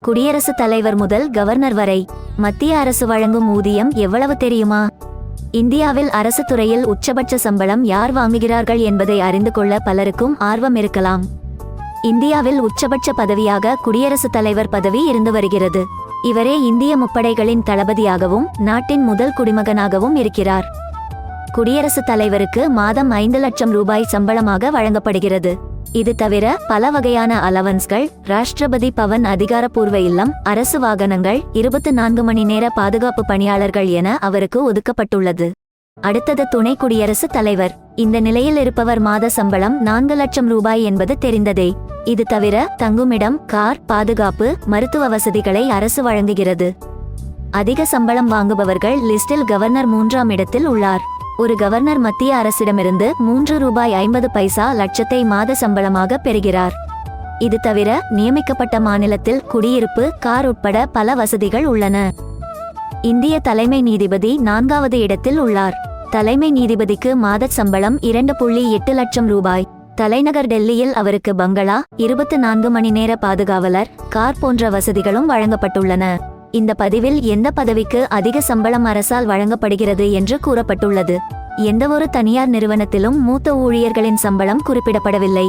குடியரசுத் தலைவர் முதல் கவர்னர் வரை மத்திய அரசு வழங்கும் ஊதியம் எவ்வளவு தெரியுமா? இந்தியாவில் அரசு துறையில் உச்சபட்ச சம்பளம் யார் வாங்குகிறார்கள் என்பதை அறிந்து கொள்ள பலருக்கும் ஆர்வம் இருக்கலாம். இந்தியாவில் உச்சபட்ச பதவியாக குடியரசுத் தலைவர் பதவி இருந்து வருகிறது. இவரே இந்திய முப்படைகளின் தளபதியாகவும் நாட்டின் முதல் குடிமகனாகவும் இருக்கிறார். குடியரசுத் தலைவருக்கு மாதம் 5 லட்சம் ரூபாய் சம்பளமாக வழங்கப்படுகிறது. இது தவிர பல வகையான அலவன்ஸ்கள், ராஷ்டிரபதி பவன் அதிகாரப்பூர்வ இல்லம், அரசு வாகனங்கள், 24 மணி நேர பாதுகாப்பு பணியாளர்கள் என அவருக்கு ஒதுக்கப்பட்டுள்ளது. அடுத்தது துணை குடியரசுத் தலைவர். இந்த நிலையில் இருப்பவர் மாத சம்பளம் 4 லட்சம் ரூபாய் என்பது தெரிந்ததே. இது தவிர தங்குமிடம், கார், பாதுகாப்பு, மருத்துவ வசதிகளை அரசு வழங்குகிறது. அதிக சம்பளம் வாங்குபவர்கள் லிஸ்டில் கவர்னர் 3ஆம் இடத்தில் உள்ளார். ஒரு கவர்னர் மத்திய அரசிடமிருந்து 3 ரூபாய் 50 லட்சத்தை மாத சம்பளமாக பெறுகிறார். இது தவிர நியமிக்கப்பட்ட மாநிலத்தில் குடியிருப்பு, கார் உட்பட பல வசதிகள் உள்ளன. இந்திய தலைமை நீதிபதி 4வது இடத்தில் உள்ளார். தலைமை நீதிபதிக்கு மாத சம்பளம் 2.8 லட்சம் ரூபாய். தலைநகர் டெல்லியில் அவருக்கு பங்களா, 24 மணி நேர பாதுகாவலர், கார் போன்ற வசதிகளும் வழங்கப்பட்டுள்ளன. இந்த பதிவில் எந்த பதவிக்கு அதிக சம்பளம் அரசால் வழங்கப்படுகிறது என்று கூறப்பட்டுள்ளது. எந்தவொரு தனியார் நிறுவனத்திலும் மூத்த ஊழியர்களின் சம்பளம் குறிப்பிடப்படவில்லை.